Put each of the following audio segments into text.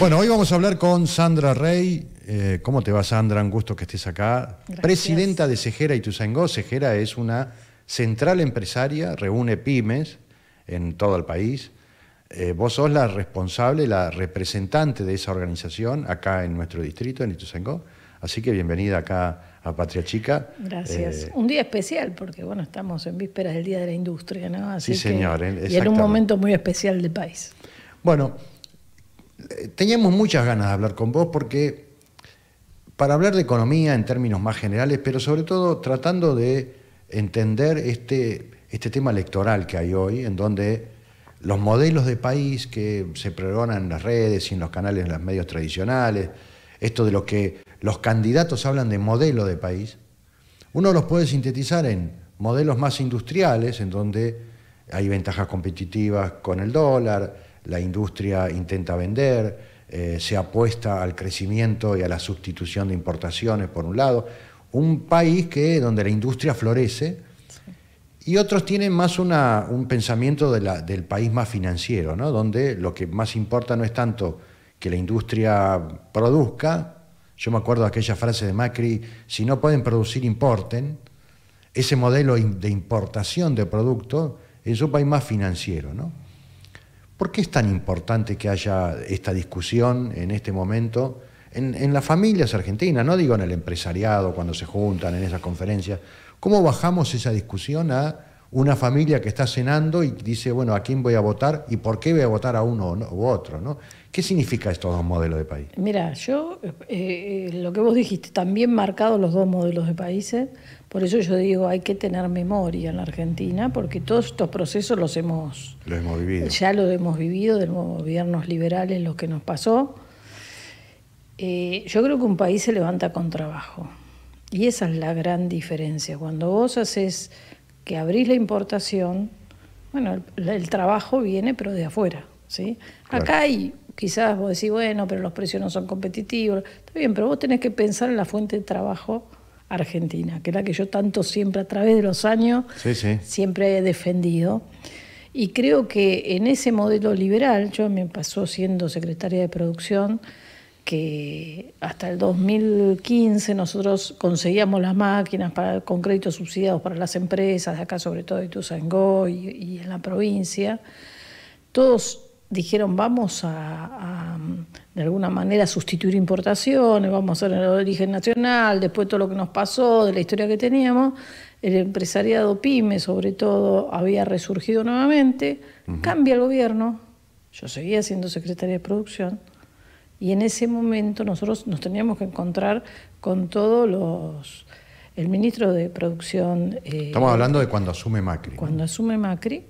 Bueno, hoy vamos a hablar con Sandra Rey. ¿Cómo te va, Sandra? Un gusto que estés acá. Gracias. Presidenta de Segera Ituzaingó. Segera es una central empresaria, reúne pymes en todo el país. Vos sos la responsable, la representante de esa organización acá en nuestro distrito, en Ituzaingó. Así que bienvenida acá a Patria Chica. Gracias. Un día especial porque, bueno, estamos en vísperas del Día de la Industria, ¿no? Así Sí, señor. y en un momento muy especial del país. Bueno, teníamos muchas ganas de hablar con vos porque para hablar de economía en términos más generales, pero sobre todo tratando de entender este tema electoral que hay hoy, en donde los modelos de país que se pregonan en las redes y en los canales, en los medios tradicionales, esto de lo que los candidatos hablan de modelo de país, uno los puede sintetizar en modelos más industriales, en donde hay ventajas competitivas con el dólar, la industria intenta vender, se apuesta al crecimiento y a la sustitución de importaciones, por un lado. Un país donde la industria florece, y otros tienen más un pensamiento del país más financiero, ¿no? Donde lo que más importa no es tanto que la industria produzca. Yo me acuerdo de aquella frase de Macri: si no pueden producir, importen. Ese modelo de importación de productos es un país más financiero, ¿no? ¿Por qué es tan importante que haya esta discusión en este momento en las familias argentinas? No digo en el empresariado, cuando se juntan en esas conferencias. ¿Cómo bajamos esa discusión a una familia que está cenando y dice, bueno, ¿a quién voy a votar y por qué voy a votar a uno u otro, ¿no? ¿Qué significa estos dos modelos de país? Mira, yo, lo que vos dijiste, también marcados los dos modelos de países, por eso yo digo, hay que tener memoria en la Argentina, porque todos estos procesos los hemos vivido. Ya lo hemos vivido, de los gobiernos liberales, lo que nos pasó. Yo creo que un país se levanta con trabajo, y esa es la gran diferencia. Cuando vos haces que abrís la importación, bueno, el trabajo viene, pero de afuera, ¿sí? Claro. Acá hay, quizás vos decís, bueno, pero los precios no son competitivos. Está bien, pero vos tenés que pensar en la fuente de trabajo argentina, que es la que yo tanto siempre, a través de los años, siempre he defendido. Y creo que en ese modelo liberal, yo me pasó siendo secretaria de producción, que hasta el 2015 nosotros conseguíamos las máquinas con créditos subsidiados para las empresas, de acá sobre todo de Ituzaingó y en la provincia. Todos dijeron, vamos a de alguna manera sustituir importaciones, vamos a hacer el origen nacional, después todo lo que nos pasó, de la historia que teníamos. El empresariado PYME, sobre todo, había resurgido nuevamente. Cambia el gobierno, yo seguía siendo secretaria de producción, y en ese momento nosotros nos teníamos que encontrar con todos el ministro de Producción... Estamos hablando de cuando asume Macri. Cuando asume Macri,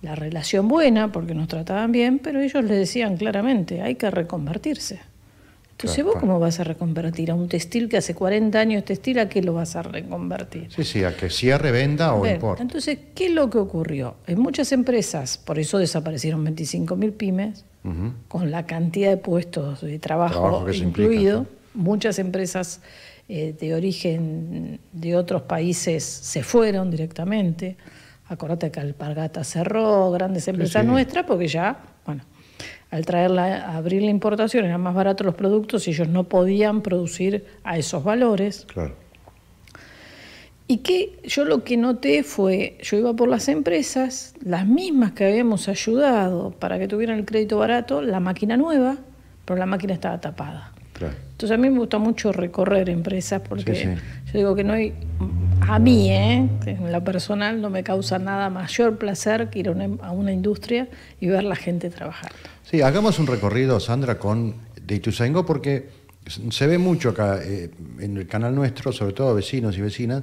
la relación buena, porque nos trataban bien, pero ellos le decían claramente, hay que reconvertirse. Entonces, ¿vos cómo vas a reconvertir a un textil que hace 40 años textil? ¿A qué lo vas a reconvertir? Sí, a que cierre, venda o importe. Entonces, ¿qué es lo que ocurrió? En muchas empresas, por eso desaparecieron 25.000 pymes, con la cantidad de puestos de trabajo incluido. Muchas empresas de origen de otros países se fueron directamente. Acordate que Alpargatas cerró, grandes empresas nuestras, porque ya, bueno, al abrir la importación eran más baratos los productos y ellos no podían producir a esos valores. Claro. Y que yo lo que noté fue, yo iba por las empresas, las mismas que habíamos ayudado para que tuvieran el crédito barato, la máquina nueva, pero la máquina estaba tapada. Claro. Entonces a mí me gusta mucho recorrer empresas porque yo digo que no hay, a mí, en lo personal, no me causa nada mayor placer que ir a una industria y ver la gente trabajar. Sí, hagamos un recorrido, Sandra, de Ituzaingó, porque se ve mucho acá en el canal nuestro, sobre todo vecinos y vecinas.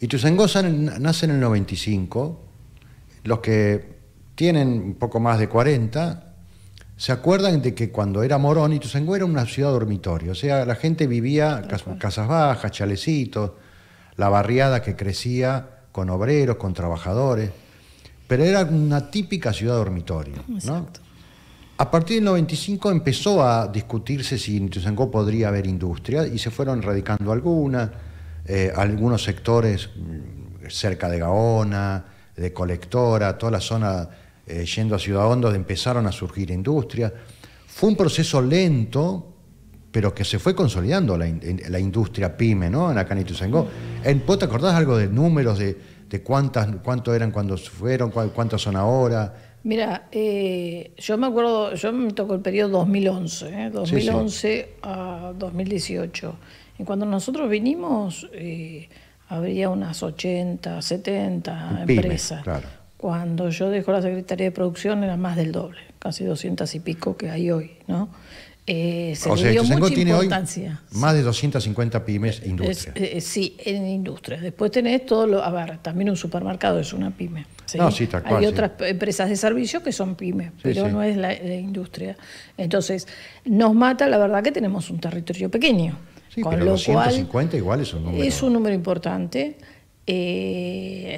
Ituzaingó nace en el 95, los que tienen un poco más de 40 se acuerdan de que cuando era Morón, Ituzaingó era una ciudad dormitorio, o sea, la gente vivía casas bajas, chalecitos, la barriada que crecía con obreros, con trabajadores, pero era una típica ciudad dormitorio, ¿no? A partir del 95 empezó a discutirse si en Ituzaingó podría haber industria y se fueron radicando algunos sectores cerca de Gaona, de Colectora, toda la zona yendo a Ciudad Hondo, empezaron a surgir industrias. fue un proceso lento, pero que se fue consolidando la industria pyme, ¿no? Acá en Ituzaingó. ¿Vos te acordás algo de números de cuánto eran cuando fueron, cuántos son ahora? Mira, yo me acuerdo, yo me tocó el periodo 2011, 2011 a 2018. Y cuando nosotros vinimos, habría unas 80, 70 empresas. Claro. Cuando yo dejo la Secretaría de Producción era más del doble, casi 200 y pico que hay hoy, ¿no? Se le dio mucha importancia. Hoy más de 250 pymes e industrias. Sí, en industrias. Después tenés todo lo... A ver, también un supermercado es una pyme. ¿Sí? No, sí, tal cual. Hay otras empresas de servicio que son pymes, pero no es la industria. Entonces, nos mata, la verdad, que tenemos un territorio pequeño. Sí, con pero 250 igual es un número. Es un número importante.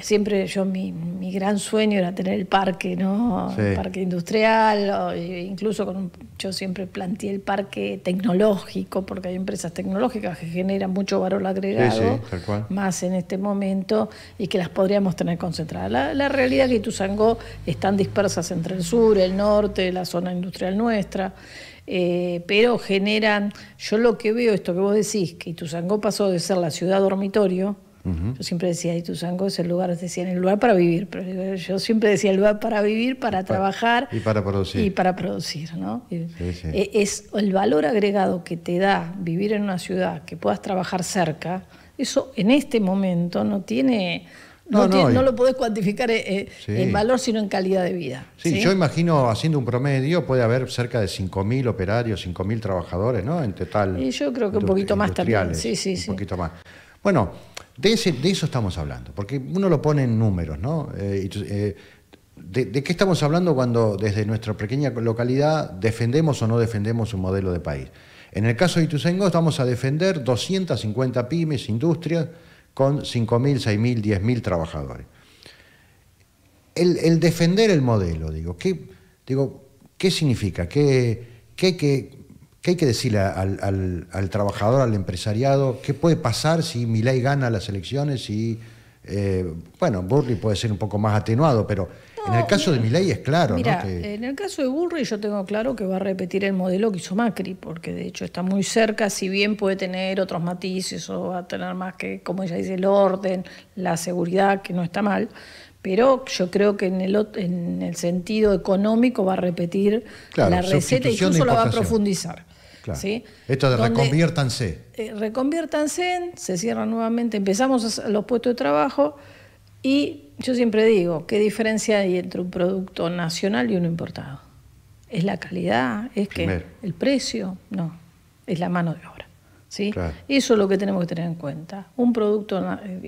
Siempre mi gran sueño era tener el parque, ¿no? Sí. El parque industrial, incluso yo siempre planteé el parque tecnológico, porque hay empresas tecnológicas que generan mucho valor agregado, tal cual. Más en este momento, y que las podríamos tener concentradas. La realidad es que Ituzaingó están dispersas entre el sur, el norte, la zona industrial nuestra. Pero generan, yo lo que veo, esto que vos decís, que Ituzaingó pasó de ser la ciudad dormitorio. Yo siempre decía, Ituzaingó es el lugar para vivir, pero yo siempre decía el lugar para vivir, para trabajar y para producir. ¿no? Es el valor agregado que te da vivir en una ciudad, que puedas trabajar cerca. Eso en este momento no tiene... No lo podés cuantificar en valor, sino en calidad de vida. Sí, yo imagino, haciendo un promedio, puede haber cerca de 5.000 operarios, 5.000 trabajadores, ¿no? En total. Y yo creo que un poquito más también. Sí. Un poquito más. Bueno, de eso estamos hablando, porque uno lo pone en números, ¿no? ¿De qué estamos hablando cuando desde nuestra pequeña localidad defendemos o no defendemos un modelo de país? En el caso de Ituzaingó vamos a defender 250 pymes, industrias, con 5.000, 6.000, 10.000 trabajadores. El defender el modelo, ¿qué significa? ¿Qué hay que decirle al trabajador, al empresariado? ¿Qué puede pasar si Milei gana las elecciones? Bullrich puede ser un poco más atenuado, pero en el caso de Milei es claro. Mira, ¿no? En el caso de Bullrich yo tengo claro que va a repetir el modelo que hizo Macri, porque de hecho está muy cerca, si bien puede tener otros matices o va a tener más que, como ella dice, el orden, la seguridad, que no está mal, pero yo creo que en el sentido económico va a repetir la receta, incluso la va a profundizar. Claro. ¿Sí? Esto de reconviértanse. Reconviértanse, se cierran nuevamente, empezamos los puestos de trabajo y yo siempre digo, ¿qué diferencia hay entre un producto nacional y uno importado? ¿Es la calidad? ¿Es que el precio? No, es la mano de obra. ¿Sí? Claro. Eso es lo que tenemos que tener en cuenta. Un producto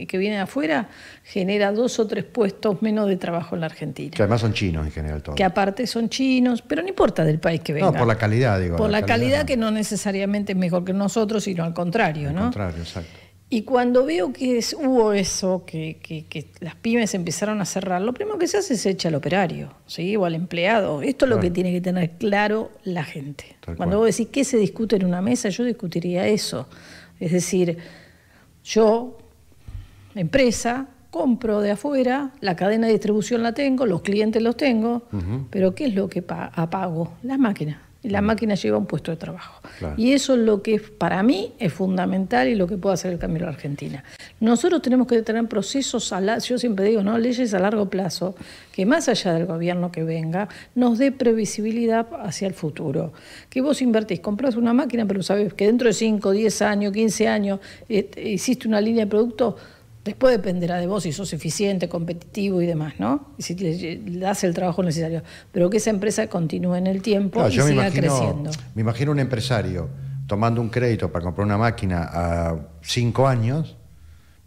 que viene de afuera genera 2 o 3 puestos menos de trabajo en la Argentina. Que además son chinos en general todos. Que aparte son chinos, pero no importa del país que venga. No, por la calidad, digo. Por la calidad que no necesariamente es mejor que nosotros, sino al contrario, ¿no? Al contrario, exacto. Y cuando veo que hubo eso, que las pymes empezaron a cerrar, lo primero que se hace es echa al operario, ¿sí? O al empleado. Esto es lo que tiene que tener claro la gente. Cuando vos decís qué se discute en una mesa, yo discutiría eso. Es decir, yo, empresa, compro de afuera, la cadena de distribución la tengo, los clientes los tengo, pero ¿qué es lo que apago? Las máquinas. Y la máquina lleva un puesto de trabajo. Claro. Y eso es lo que para mí es fundamental y lo que puede hacer el cambio en la Argentina. Nosotros tenemos que tener procesos, yo siempre digo, ¿no? Leyes a largo plazo, que más allá del gobierno que venga, nos dé previsibilidad hacia el futuro. Que vos invertís, comprás una máquina, pero sabés que dentro de 5, 10 años, 15 años, hiciste una línea de producto. Después dependerá de vos si sos eficiente, competitivo y demás, ¿no? Y si le das el trabajo necesario. Pero que esa empresa continúe en el tiempo y siga creciendo. Me imagino un empresario tomando un crédito para comprar una máquina a 5 años,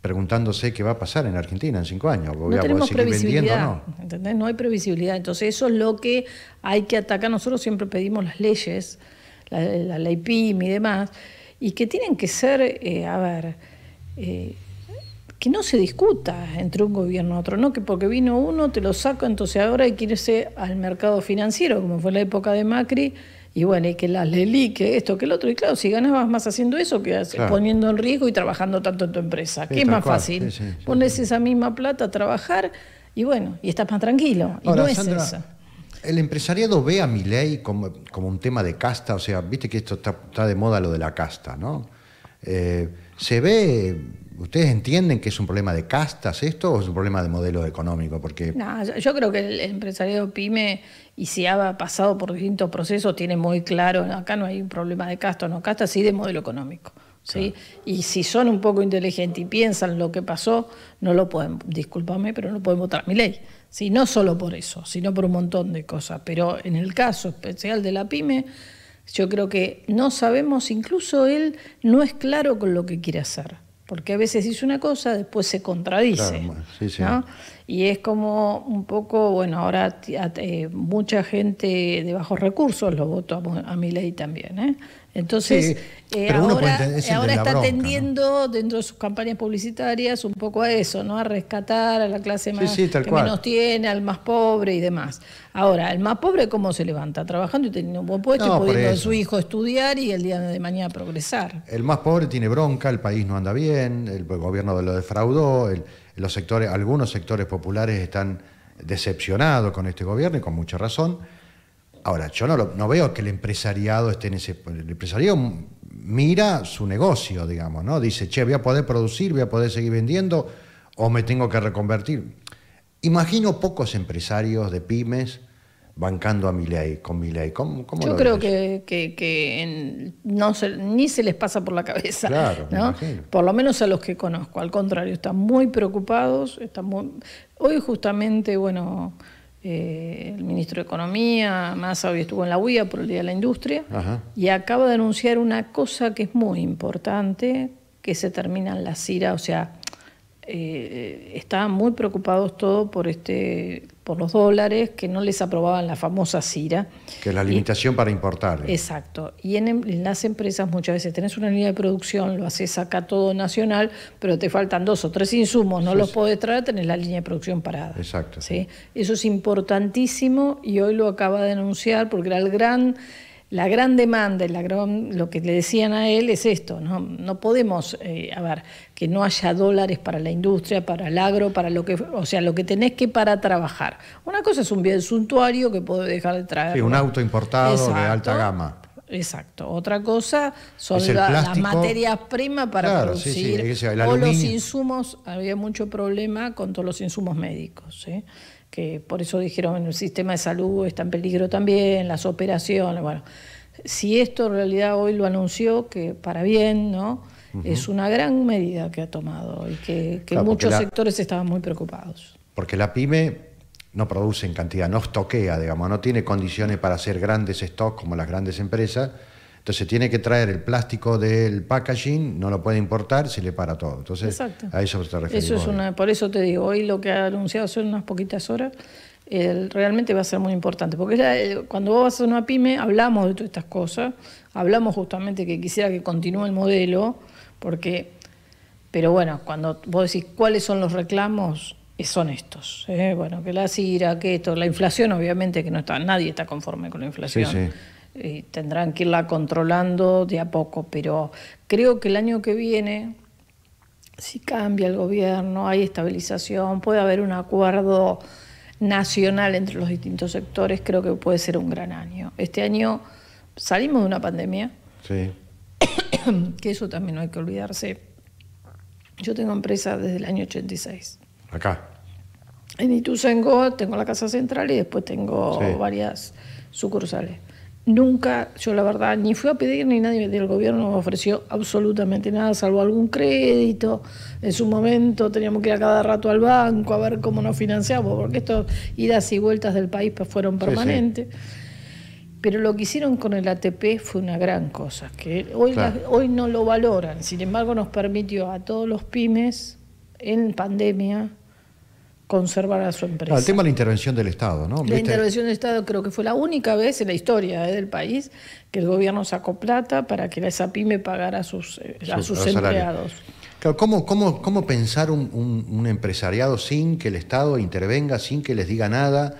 preguntándose qué va a pasar en Argentina en 5 años. No tenemos previsibilidad, ¿entendés? No hay previsibilidad. Entonces eso es lo que hay que atacar. Nosotros siempre pedimos las leyes, la ley PYME y demás, y que tienen que ser, que no se discuta entre un gobierno y otro, no que porque vino uno te lo saco, entonces ahora hay que irse al mercado financiero, como fue la época de Macri, y bueno, y que las LELIQ, que esto, que el otro, y claro, si ganabas más haciendo eso que poniendo en riesgo y trabajando tanto en tu empresa, ¿qué es más fácil? Pones esa misma plata a trabajar y bueno, y estás más tranquilo, y ahora, no es Sandra, eso. El empresariado ve a Milei como un tema de casta, o sea, viste que esto está de moda lo de la casta, ¿no? Se ve, ¿ustedes entienden que es un problema de castas esto o es un problema de modelo económico? Porque No, yo creo que el empresariado pyme, y si ha pasado por distintos procesos, tiene muy claro, acá no hay un problema de casta o no casta, sí de modelo económico. ¿Sí? Claro. Y si son un poco inteligentes y piensan lo que pasó, no lo pueden, discúlpame, pero no pueden votar a Milei. ¿Sí? No solo por eso, sino por un montón de cosas. Pero en el caso especial de la pyme, yo creo que no sabemos, incluso él no es claro con lo que quiere hacer. Porque a veces dice una cosa, después se contradice. Claro, sí, sí. ¿No? Y es como un poco, bueno, ahora mucha gente de bajos recursos lo votó a Milei también, ¿eh? Entonces, sí, ahora está bronca, tendiendo, ¿no? Dentro de sus campañas publicitarias, un poco a eso, ¿no? A rescatar a la clase más que menos tiene, al más pobre y demás. Ahora, el más pobre, ¿cómo se levanta? Trabajando y teniendo un buen puesto y pudiendo a su hijo estudiar y el día de mañana progresar. El más pobre tiene bronca, el país no anda bien, el gobierno lo defraudó, los sectores, algunos sectores populares están decepcionados con este gobierno y con mucha razón. Ahora, yo no veo que el empresariado esté en ese... El empresariado mira su negocio, digamos, ¿no? Dice, che, voy a poder producir, voy a poder seguir vendiendo o me tengo que reconvertir. Imagino pocos empresarios de pymes bancando a Milei, con Milei. ¿Cómo yo creo que ni se les pasa por la cabeza, claro, ¿no? Por lo menos a los que conozco. Al contrario, están muy preocupados. Hoy justamente, bueno... el ministro de Economía, Massa, hoy estuvo en la UIA por el Día de la Industria. Ajá. Y acaba de anunciar una cosa que es muy importante, que se terminan las CIRA, o sea, estaban muy preocupados todos por los dólares, que no les aprobaban la famosa CIRA. Que es la limitación para importar. Exacto. Y en las empresas muchas veces tenés una línea de producción, lo haces acá todo nacional, pero te faltan 2 o 3 insumos, no los podés traer, tenés la línea de producción parada. Exacto. ¿Sí? Eso es importantísimo y hoy lo acaba de anunciar porque era la gran demanda, lo que le decían a él es esto, no podemos, que no haya dólares para la industria, para el agro, lo que tenés que para trabajar. Una cosa es un bien suntuario que puede dejar de traer. Sí, un auto importado. Exacto, de alta gama. Exacto. Otra cosa son las materias primas para producir, o los insumos. Había mucho problema con todos los insumos médicos, ¿sí? Que por eso dijeron el sistema de salud está en peligro también, las operaciones, bueno, si esto en realidad hoy lo anunció, que para bien, ¿no? Es una gran medida que ha tomado y que muchos sectores estaban muy preocupados. Porque la pyme no produce en cantidad, no estoquea, digamos, no tiene condiciones para hacer grandes stocks como las grandes empresas. Entonces tiene que traer el plástico del packaging, no lo puede importar, se le para todo. Entonces, exacto. A eso te refieres. Por eso te digo, hoy lo que ha anunciado son unas poquitas horas, realmente va a ser muy importante. Porque cuando vos vas a hacer una pyme, hablamos de todas estas cosas, hablamos justamente que quisiera que continúe el modelo, pero bueno, cuando vos decís cuáles son los reclamos, son estos. Bueno, que la CIRA, que esto, la inflación, obviamente que nadie está conforme con la inflación. Sí, sí. Tendrán que irla controlando de a poco, pero creo que el año que viene, si cambia el gobierno, hay estabilización, puede haber un acuerdo nacional entre los distintos sectores, creo que puede ser un gran año. Este año salimos de una pandemia, sí. Que eso también no hay que olvidarse. Yo tengo empresa desde el año 86. Acá. En Ituzaingó tengo la casa central y después tengo varias sucursales. Nunca, yo la verdad, ni fui a pedir ni nadie del gobierno me ofreció absolutamente nada, salvo algún crédito. En su momento teníamos que ir a cada rato al banco a ver cómo nos financiamos, porque estas idas y vueltas del país fueron permanentes. Sí, sí. Pero lo que hicieron con el ATP fue una gran cosa, que hoy no lo valoran. Sin embargo, nos permitió a todos los pymes en pandemia conservar a su empresa. El tema de la intervención del Estado, ¿no? La intervención del Estado creo que fue la única vez en la historia del país que el gobierno sacó plata para que esa pyme pagara a sus empleados. Claro, ¿cómo pensar un empresariado sin que el Estado intervenga, sin que les diga nada?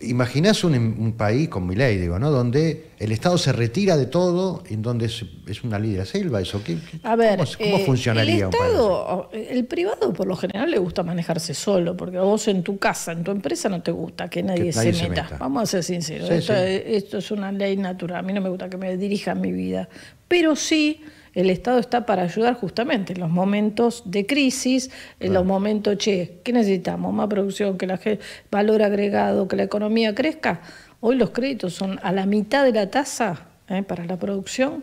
imaginás un país con Milei, digo, ¿no? Donde el Estado se retira de todo, en donde es una ley de la selva, eso. A ver, ¿Cómo funcionaría el Estado, el privado por lo general le gusta manejarse solo, porque a vos en tu casa, en tu empresa no te gusta que nadie se meta. Vamos a ser sinceros, sí, esto es una ley natural, a mí no me gusta que me dirijan mi vida, pero sí el Estado está para ayudar justamente en los momentos de crisis, en los momentos, ¿qué necesitamos? Más producción, que valor agregado, que la economía crezca. Hoy los créditos son a la mitad de la tasa para la producción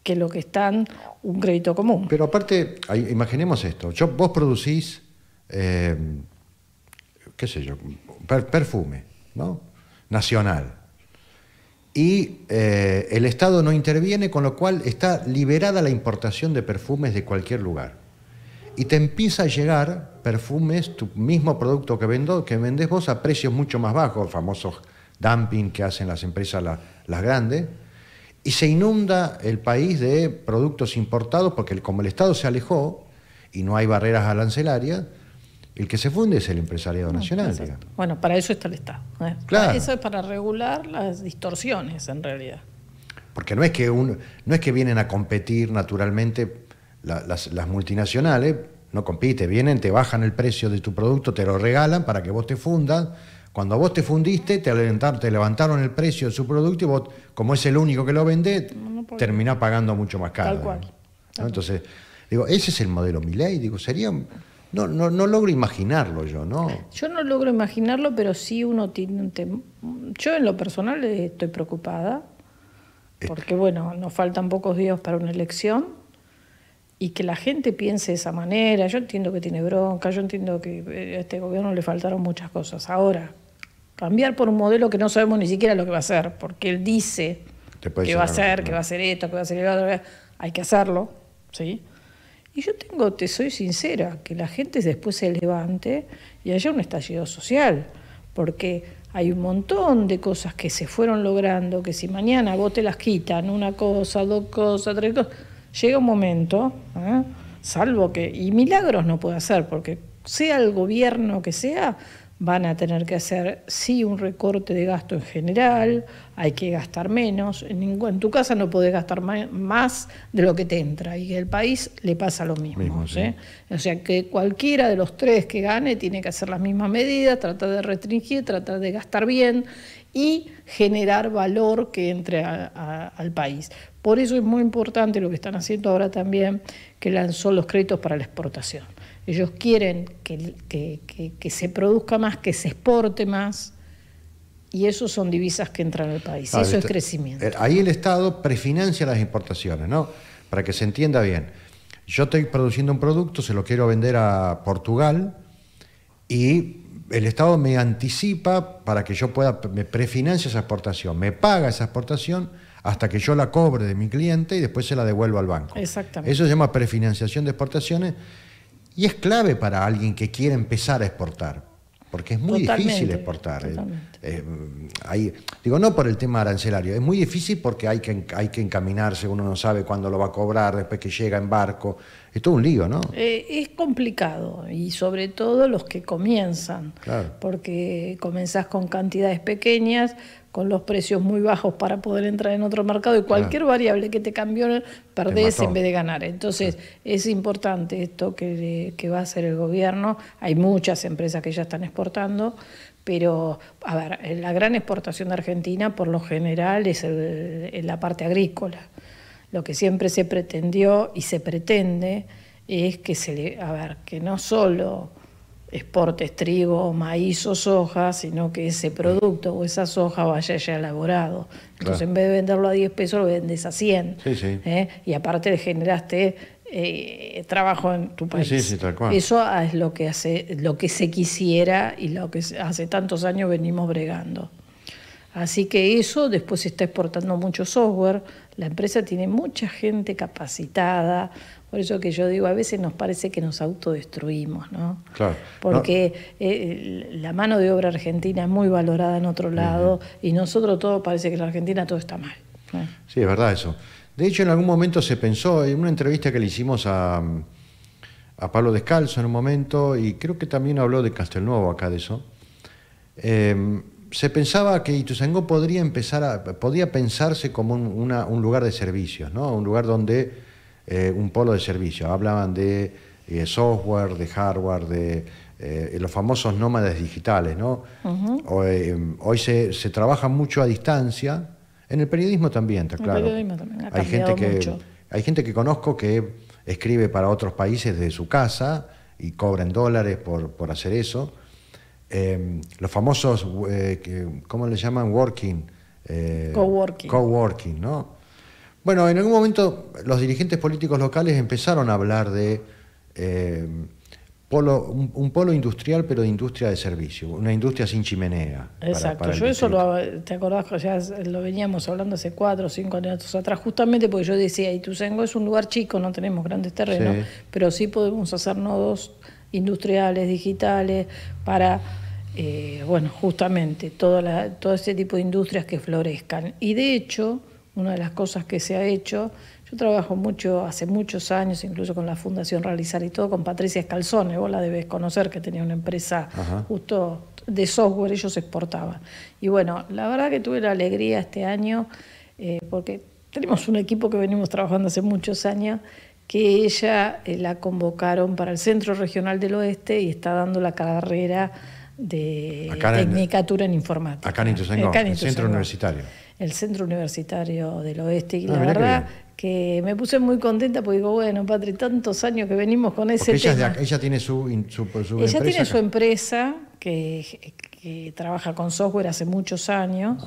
que lo que están un crédito común. Pero aparte, imaginemos esto, vos producís, qué sé yo, perfume, ¿no? Nacional. Y el Estado no interviene, con lo cual está liberada la importación de perfumes de cualquier lugar. Y te empieza a llegar perfumes, tu mismo producto que vendés vos a precios mucho más bajos, famosos dumping que hacen las empresas las grandes, y se inunda el país de productos importados porque como el Estado se alejó y no hay barreras arancelarias, el que se funde es el empresariado nacional. Bueno, para eso está el Estado. Claro. Eso es para regular las distorsiones, en realidad. Porque no es que vienen a competir naturalmente las multinacionales, no compite, vienen, te bajan el precio de tu producto, te lo regalan para que vos te fundas. Cuando vos te fundiste, te levantaron el precio de su producto y vos, como es el único que lo vende, terminás pagando mucho más caro. Tal cual. ¿No? Entonces, digo, ese es el modelo Milei, digo, sería... No logro imaginarlo yo, ¿no? Yo no logro imaginarlo, pero sí uno tiene... Yo en lo personal estoy preocupada, porque bueno, nos faltan pocos días para una elección, y que la gente piense de esa manera. Yo entiendo que tiene bronca, yo entiendo que a este gobierno le faltaron muchas cosas. Ahora, cambiar por un modelo que no sabemos ni siquiera lo que va a hacer, porque él dice que va a hacer, que va a hacer esto, que va a hacer el otro, hay que hacerlo, ¿sí? Y yo te soy sincera, que la gente después se levante y haya un estallido social, porque hay un montón de cosas que se fueron logrando, que si mañana vos te las quitan, una cosa, dos cosas, tres cosas, llega un momento, salvo que, y milagros no puede hacer, porque sea el gobierno que sea, van a tener que hacer sí un recorte de gasto en general, hay que gastar menos, en tu casa no podés gastar más de lo que te entra, y el país le pasa lo mismo. Sí. O sea que cualquiera de los tres que gane tiene que hacer las mismas medidas, tratar de restringir, tratar de gastar bien y generar valor que entre al país. Por eso es muy importante lo que están haciendo ahora también, que lanzó los créditos para la exportación. Ellos quieren que se produzca más, que se exporte más, y eso son divisas que entran al país. Claro, eso es crecimiento. Ahí el Estado prefinancia las importaciones, ¿no? Para que se entienda bien. Yo estoy produciendo un producto, se lo quiero vender a Portugal, y el Estado me anticipa para que yo me prefinancia esa exportación, me paga esa exportación hasta que yo la cobre de mi cliente y después se la devuelvo al banco. Exactamente. Eso se llama prefinanciación de exportaciones. Y es clave para alguien que quiere empezar a exportar, porque es muy difícil exportar. Digo, no por el tema arancelario, es muy difícil porque hay que encaminarse, uno no sabe cuándo lo va a cobrar, después que llega en barco, es todo un lío, ¿no? Es complicado, y sobre todo los que comienzan, claro, porque comenzás con cantidades pequeñas, con los precios muy bajos para poder entrar en otro mercado, y cualquier variable que te cambió perdés en vez de ganar. Entonces es importante esto que va a hacer el gobierno. Hay muchas empresas que ya están exportando, pero a ver, la gran exportación de Argentina por lo general es en la parte agrícola. Lo que siempre se pretendió y se pretende es que no solo exportes trigo, maíz o soja, sino que ese producto o esa soja vaya ya elaborado. Entonces, en vez de venderlo a 10 pesos, lo vendes a 100. Sí. Y aparte le generaste trabajo en tu país. Sí, tal cual. Eso es lo que se quisiera y lo que hace tantos años venimos bregando. Así que eso, después se está exportando mucho software, la empresa tiene mucha gente capacitada, por eso que yo digo, a veces nos parece que nos autodestruimos, ¿no? Claro. Porque la mano de obra argentina es muy valorada en otro lado, y nosotros todo parece que en la Argentina todo está mal. Sí, es verdad eso. De hecho, en algún momento se pensó, en una entrevista que le hicimos a Pablo Descalzo en un momento, y creo que también habló de Castelnuovo acá de eso, se pensaba que Ituzaingó podía pensarse como un lugar de servicios, ¿no? Un lugar donde un polo de servicios. Hablaban de software, de hardware, de los famosos nómadas digitales, ¿no? Hoy se trabaja mucho a distancia, en el periodismo también, está claro. El periodismo también ha cambiado mucho. Hay gente que conozco que escribe para otros países desde su casa y cobra en dólares por hacer eso. Los famosos, ¿cómo le llaman? Coworking, ¿no? Bueno, en algún momento los dirigentes políticos locales empezaron a hablar de un polo industrial, pero de industria de servicio, una industria sin chimenea. Exacto, yo eso te acordás que ya lo veníamos hablando hace 4 o 5 años atrás, justamente porque yo decía, Ituzaingó es un lugar chico, no tenemos grandes terrenos, pero sí podemos hacer nodos industriales, digitales, para, bueno, justamente todo ese tipo de industrias que florezcan. Y de hecho, una de las cosas que se ha hecho, yo trabajo mucho, hace muchos años, incluso con la Fundación Realizar y todo, con Patricia Scalzone, vos la debes conocer, que tenía una empresa justo de software, ellos exportaban. Y bueno, la verdad que tuve la alegría este año, porque tenemos un equipo que venimos trabajando hace muchos años, que ella la convocaron para el Centro Regional del Oeste y está dando la carrera de Tecnicatura en Informática. Acá en Ituzaingó, el Centro Universitario. El Centro Universitario del Oeste. Y la verdad que me puse muy contenta porque digo, bueno, Patri, tantos años que venimos con ese tema. Ella tiene su ella tiene su empresa que trabaja con software hace muchos años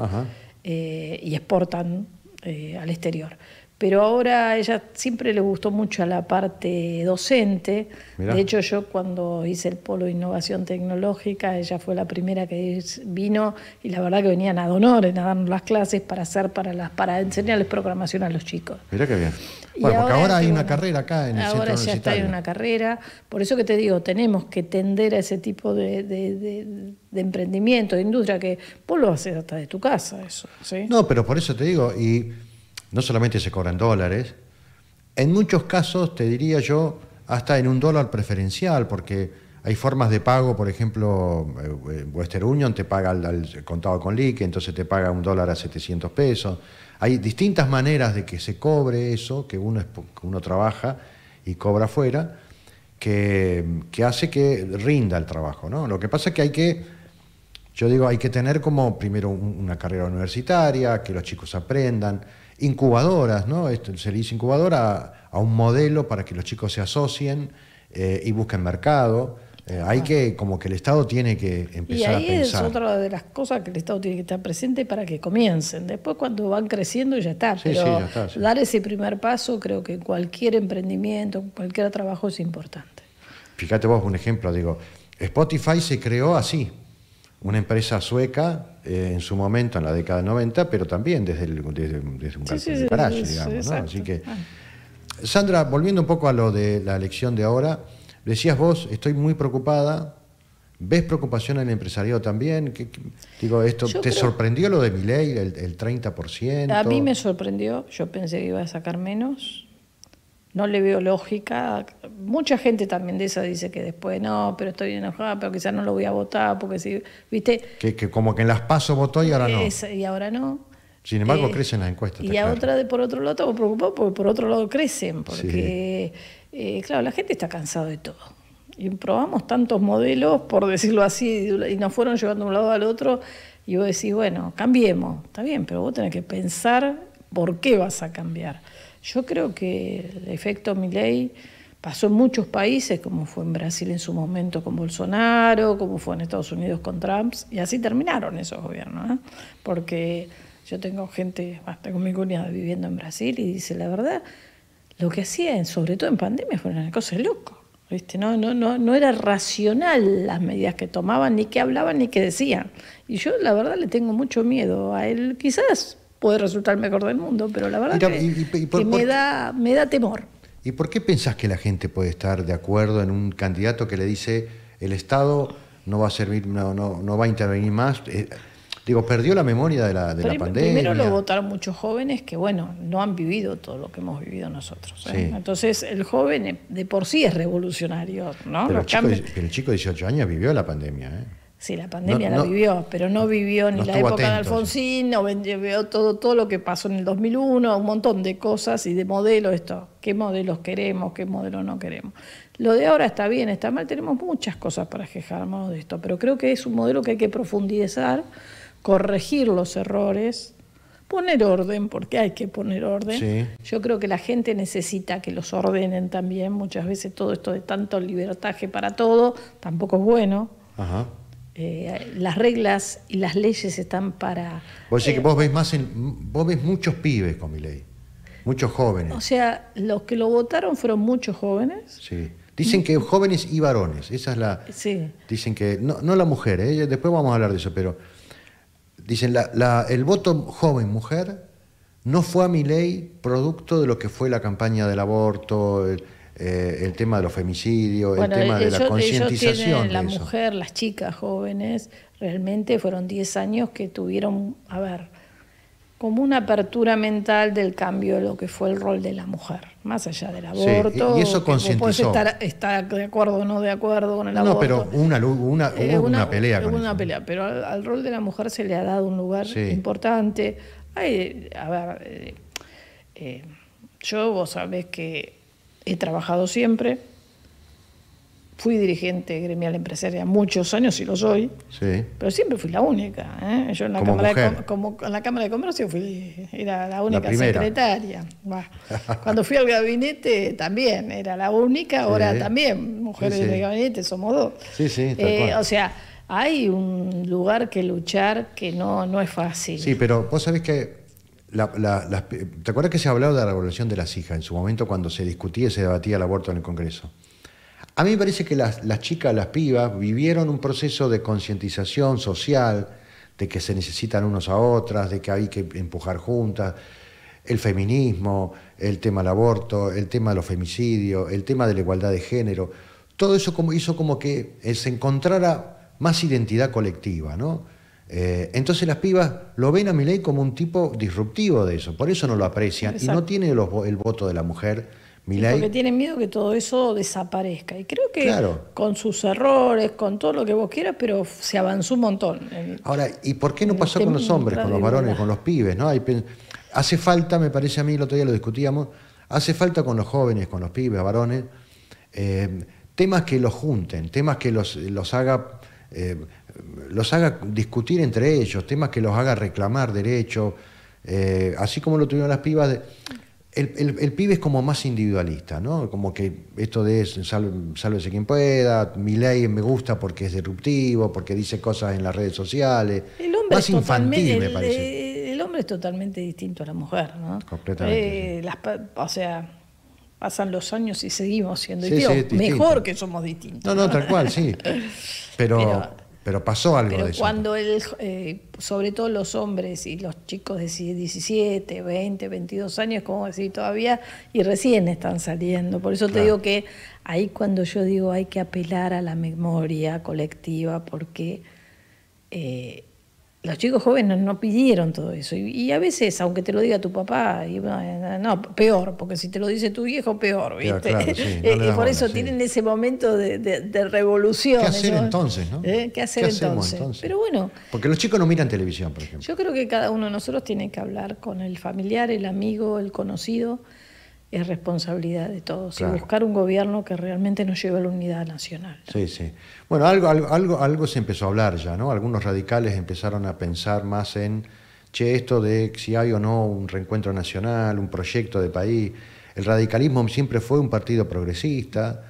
y exportan al exterior. Pero ahora ella siempre le gustó mucho a la parte docente. Mirá. De hecho, yo cuando hice el Polo de Innovación Tecnológica, ella fue la primera que vino y la verdad que venían ad honorem a darnos las clases para enseñarles programación a los chicos. Mirá qué bien. Bueno, porque ahora hay una carrera acá en el centro universitario. Ahora ya está en una carrera. Por eso que te digo, tenemos que tender a ese tipo de emprendimiento, de industria, que vos lo haces hasta de tu casa, eso. ¿Sí? No, pero por eso te digo, y no solamente se cobran dólares, en muchos casos, te diría yo, hasta en un dólar preferencial, porque hay formas de pago, por ejemplo, Western Union te paga al contado con liqui, entonces te paga $1 a 700 pesos. Hay distintas maneras de que se cobre eso, que uno trabaja y cobra afuera, que hace que rinda el trabajo, ¿no? Lo que pasa es que hay que tener como primero una carrera universitaria, que los chicos aprendan, incubadoras, ¿no? Se le dice incubadora a un modelo para que los chicos se asocien y busquen mercado. Como que el Estado tiene que empezar a pensar. Y ahí es otra de las cosas que el Estado tiene que estar presente para que comiencen. Después cuando van creciendo ya está. Sí, pero ya está, sí. Dar ese primer paso, creo que cualquier emprendimiento, cualquier trabajo es importante. Fíjate vos un ejemplo, digo, Spotify se creó así. Una empresa sueca en su momento, en la década del 90, pero también desde un garage, digamos, ¿no? Así que, Sandra, volviendo un poco a lo de la elección de ahora, decías vos, estoy muy preocupada. ¿Ves preocupación en el empresariado también? ¿Te sorprendió lo de Milei, el 30%? A mí me sorprendió, yo pensé que iba a sacar menos. No le veo lógica. Mucha gente también de esa dice que después no, pero estoy enojada, pero quizás no lo voy a votar, porque si, ¿viste? Que como que en las PASO votó y ahora no. Y ahora no. Sin embargo, crecen las encuestas. Y a otra, por otro lado, estamos preocupados porque por otro lado crecen, porque, claro, la gente está cansada de todo. Y probamos tantos modelos, por decirlo así, y nos fueron llevando de un lado al otro, y vos decís, bueno, cambiemos. Está bien, pero vos tenés que pensar por qué vas a cambiar. Yo creo que el efecto Milei pasó en muchos países, como fue en Brasil en su momento con Bolsonaro, como fue en Estados Unidos con Trump, y así terminaron esos gobiernos, ¿eh? Porque yo tengo mi cuñada viviendo en Brasil y dice, la verdad, lo que hacían, sobre todo en pandemia, fueron una cosa de loco, ¿viste? No era racional las medidas que tomaban, ni que hablaban, ni que decían. Y yo, la verdad, le tengo mucho miedo a él. Quizás puede resultar el mejor del mundo, pero la verdad que me da temor. ¿Y por qué pensás que la gente puede estar de acuerdo en un candidato que le dice el Estado no va a servir, no va a intervenir más? Perdió la memoria de la pandemia. Primero lo votaron muchos jóvenes que, bueno, no han vivido todo lo que hemos vivido nosotros, ¿eh? Sí. Entonces, el joven de por sí es revolucionario, ¿no? Pero el chico de 18 años vivió la pandemia, ¿eh? Sí, la pandemia la vivió, pero no vivió ni la época de Alfonsín, no vivió todo lo que pasó en el 2001, un montón de cosas y de modelos, qué modelos queremos, qué modelos no queremos. Lo de ahora está bien, está mal, tenemos muchas cosas para quejarnos de esto, pero creo que es un modelo que hay que profundizar, corregir los errores, poner orden, porque hay que poner orden. Sí. Yo creo que la gente necesita que los ordenen también, muchas veces todo esto de tanto libertaje para todo tampoco es bueno. Ajá. Las reglas y las leyes están para... Vos decís que vos ves muchos pibes con Milei, muchos jóvenes. O sea, los que lo votaron fueron muchos jóvenes. Sí. Dicen que jóvenes y varones, esa es la... Sí. Dicen que, no la mujer, después vamos a hablar de eso, pero dicen el voto joven-mujer no fue a Milei producto de lo que fue la campaña del aborto, el tema de los femicidios, bueno, el tema de la concientización de la eso. mujer, las chicas jóvenes, realmente fueron 10 años que tuvieron, como una apertura mental del cambio de lo que fue el rol de la mujer, más allá del aborto. Sí, y eso concientizó. Puedes estar de acuerdo o no de acuerdo con el aborto. No, pero hubo una pelea con eso. Pelea, pero al rol de la mujer se le ha dado un lugar importante. Yo, vos sabés que he trabajado siempre, fui dirigente gremial empresaria muchos años y lo soy, sí. Pero siempre fui la única. Yo en la, en la Cámara de Comercio era la única secretaria. Cuando fui al gabinete también era la única, ahora también, mujeres de gabinete somos dos. Sí, o sea, hay un lugar que luchar que no es fácil. Sí, pero vos sabés que ¿te acuerdas que se ha hablado de la revolución de las hijas en su momento cuando se discutía y se debatía el aborto en el Congreso? A mí me parece que las chicas, las pibas, vivieron un proceso de concientización social, de que se necesitan unos a otras, de que hay que empujar juntas, el feminismo, el tema del aborto, el tema de los femicidios, el tema de la igualdad de género. Todo eso hizo como que se encontrara más identidad colectiva, ¿no? Entonces las pibas lo ven a Milei como un tipo disruptivo de eso, por eso no lo aprecian. Exacto. Y no tiene el voto de la mujer Milei. Porque tienen miedo que todo eso desaparezca. Y creo que con sus errores, con todo lo que vos quieras, pero se avanzó un montón. Ahora, ¿y por qué no pasó con los hombres, con los varones, con los pibes? ¿No? Hace falta, me parece a mí, el otro día lo discutíamos, hace falta con los jóvenes, con los pibes, varones, temas que los junten, temas que los haga discutir entre ellos, temas que los haga reclamar derechos, así como lo tuvieron las pibas. El pibe es como más individualista, ¿no? Como que esto de sálvese quien pueda, Milei me gusta porque es disruptivo, porque dice cosas en las redes sociales. Más infantil, me parece. El hombre es totalmente distinto a la mujer, ¿no? Completamente. O sea, pasan los años y seguimos siendo distintos. Mejor que somos distintos. No, tal cual, sí. Pero pasó algo de eso. Cuando sobre todo los hombres y los chicos de 17, 20, 22 años, como decir, todavía, y recién están saliendo. Por eso te digo que ahí cuando yo digo hay que apelar a la memoria colectiva, porque los chicos jóvenes no pidieron todo eso. Y a veces, aunque te lo diga tu papá, no, peor, porque si te lo dice tu viejo, peor, ¿viste? Claro, sí, y por eso tienen ese momento de revolución. ¿Qué hacer entonces, no? ¿Qué hacer entonces? Pero bueno. Porque los chicos no miran televisión, por ejemplo. Yo creo que cada uno de nosotros tiene que hablar con el familiar, el amigo, el conocido. Es responsabilidad de todos. Claro. Y buscar un gobierno que realmente nos lleve a la unidad nacional, ¿no? Sí. Bueno, algo se empezó a hablar ya, ¿no? Algunos radicales empezaron a pensar más en, esto de si hay o no un reencuentro nacional, un proyecto de país. El radicalismo siempre fue un partido progresista,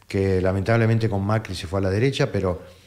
que lamentablemente con Macri se fue a la derecha, pero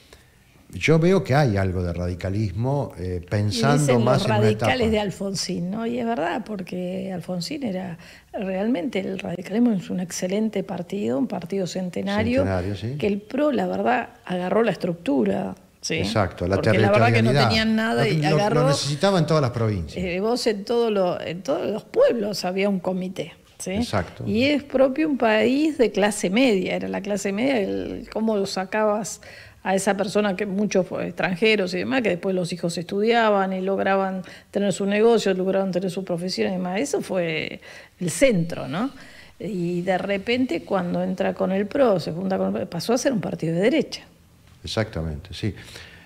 yo veo que hay algo de radicalismo pensando más en una etapa. Los radicales de Alfonsín, ¿no? Y es verdad, porque Alfonsín era realmente, el radicalismo es un excelente partido, un partido centenario sí. Que el PRO, la verdad, agarró la estructura. ¿Sí? Exacto, la territorialidad. Porque la verdad que no tenían nada y agarró. Lo necesitaba en todas las provincias. Vos en todos los pueblos había un comité. ¿Sí? Exacto. Y es propio un país de clase media, era la clase media, cómo lo sacabas a esa persona, que muchos extranjeros y demás, que después los hijos estudiaban y lograban tener su negocio, lograban tener su profesión y demás. Eso fue el centro, ¿no? Y de repente cuando entra con el PRO, se funda con el PRO, pasó a ser un partido de derecha. Exactamente, sí.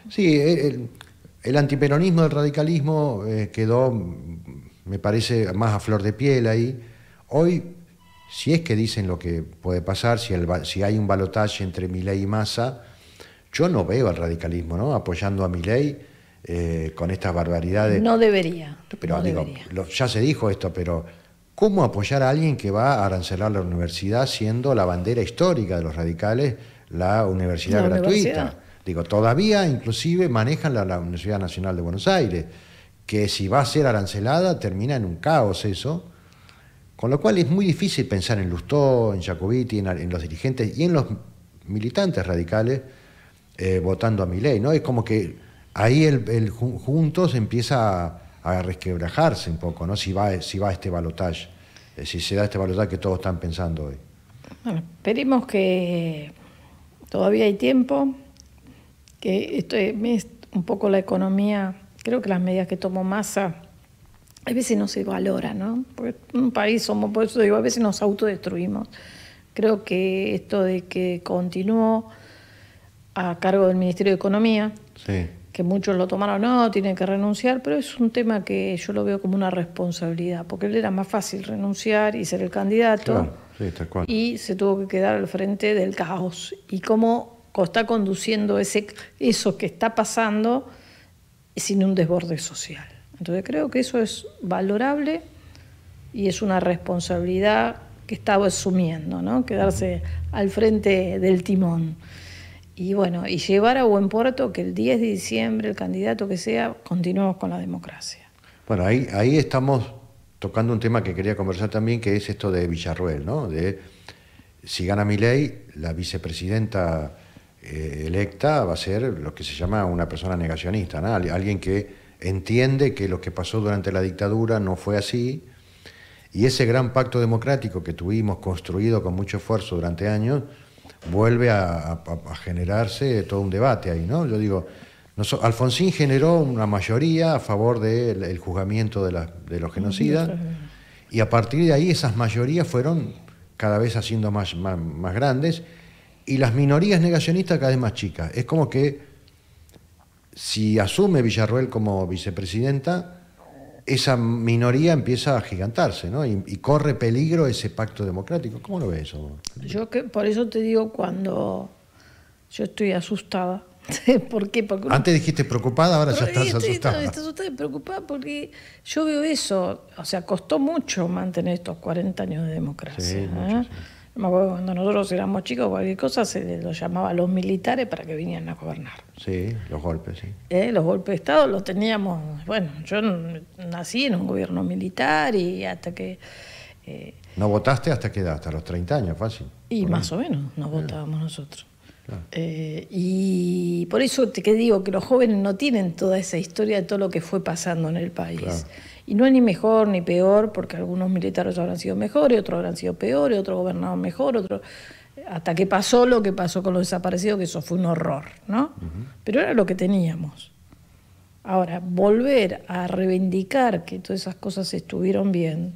Sí, el antiperonismo del radicalismo quedó, me parece, más a flor de piel ahí. Hoy, si es que dicen lo que puede pasar, si hay un balotaje entre Milei y Massa, yo no veo al radicalismo, ¿no?, apoyando a Milei con estas barbaridades. No debería. Pero no digo, debería. ya se dijo esto, pero ¿cómo apoyar a alguien que va a arancelar la universidad siendo la bandera histórica de los radicales la universidad gratuita? Digo, todavía inclusive manejan la Universidad Nacional de Buenos Aires, que si va a ser arancelada termina en un caos eso, con lo cual es muy difícil pensar en Lustó, en Jacobiti, en los dirigentes y en los militantes radicales votando a Milei, ¿no? Es como que ahí juntos empieza a resquebrajarse un poco, ¿no? Si va este balotaje, si se da este balotaje que todos están pensando hoy. Bueno, esperemos que todavía hay tiempo, que esto es un poco la economía. Creo que las medidas que tomó Massa a veces no se valoran, ¿no? Porque en un país somos, por eso digo, a veces nos autodestruimos. Creo que esto de que continuó a cargo del Ministerio de Economía, sí, que muchos lo tomaron, no, tienen que renunciar, pero es un tema que yo lo veo como una responsabilidad, porque él era más fácil renunciar y ser el candidato, claro, sí, tal cual. Y se tuvo que quedar al frente del caos. Y cómo está conduciendo eso que está pasando sin un desborde social. Entonces creo que eso es valorable y es una responsabilidad que estaba asumiendo, ¿no? Quedarse al frente del timón. Y bueno, y llevar a buen puerto que el 10 de diciembre, el candidato que sea, continuemos con la democracia. Bueno, ahí estamos tocando un tema que quería conversar también, que es esto de Villarruel, ¿no? De si gana Milei, la vicepresidenta electa va a ser lo que se llama una persona negacionista, ¿no? Alguien que entiende que lo que pasó durante la dictadura no fue así, y ese gran pacto democrático que tuvimos construido con mucho esfuerzo durante años vuelve a generarse todo un debate ahí, ¿no? Yo digo, Alfonsín generó una mayoría a favor del juzgamiento de los genocidas, y a partir de ahí esas mayorías fueron cada vez haciendo más grandes, y las minorías negacionistas cada vez más chicas. Es como que si asume Villarruel como vicepresidenta, esa minoría empieza a agigantarse, ¿no? Y corre peligro ese pacto democrático. ¿Cómo lo ves eso? Por eso te digo, cuando yo estoy asustada. ¿Por qué? Porque antes dijiste preocupada, ahora ya estás asustada. Estoy asustada y preocupada porque yo veo eso. O sea, costó mucho mantener estos 40 años de democracia. Sí, mucho, sí. Me acuerdo cuando nosotros éramos chicos, cualquier cosa se los llamaba a los militares para que vinieran a gobernar. Sí, los golpes, sí. Los golpes de Estado los teníamos. Bueno, yo nací en un gobierno militar y hasta que... ¿No votaste hasta qué edad? Hasta los 30 años, fácil. Y más o menos nos votábamos nosotros. Claro. Y por eso te digo que los jóvenes no tienen toda esa historia de todo lo que fue pasando en el país. Claro. Y no es ni mejor ni peor, porque algunos militares habrán sido mejores, otros habrán sido peores, otros gobernaban mejor, otros... Hasta que pasó lo que pasó con los desaparecidos, que eso fue un horror, ¿no? Pero era lo que teníamos. Ahora, volver a reivindicar que todas esas cosas estuvieron bien,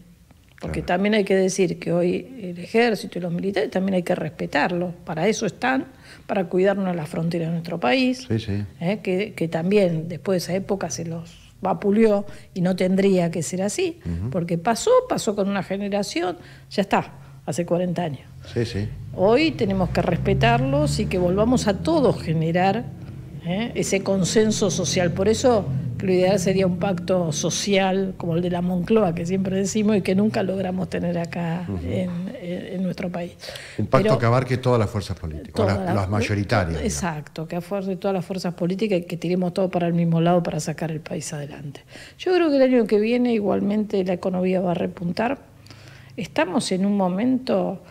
porque también hay que decir que hoy el ejército y los militares también hay que respetarlos, para eso están, para cuidarnos de las fronteras de nuestro país, sí. Que también después de esa época se los vapuleó y no tendría que ser así, porque pasó con una generación, ya está, hace 40 años. Sí. Hoy tenemos que respetarlos y que volvamos a todos generar ese consenso social. Por eso lo ideal sería un pacto social como el de la Moncloa, que siempre decimos y que nunca logramos tener acá en nuestro país. Un pacto que abarque todas las fuerzas políticas, las mayoritarias. Exacto, que abarque todas las fuerzas políticas y que tiremos todo para el mismo lado para sacar el país adelante. Yo creo que el año que viene igualmente la economía va a repuntar. Estamos en un momento...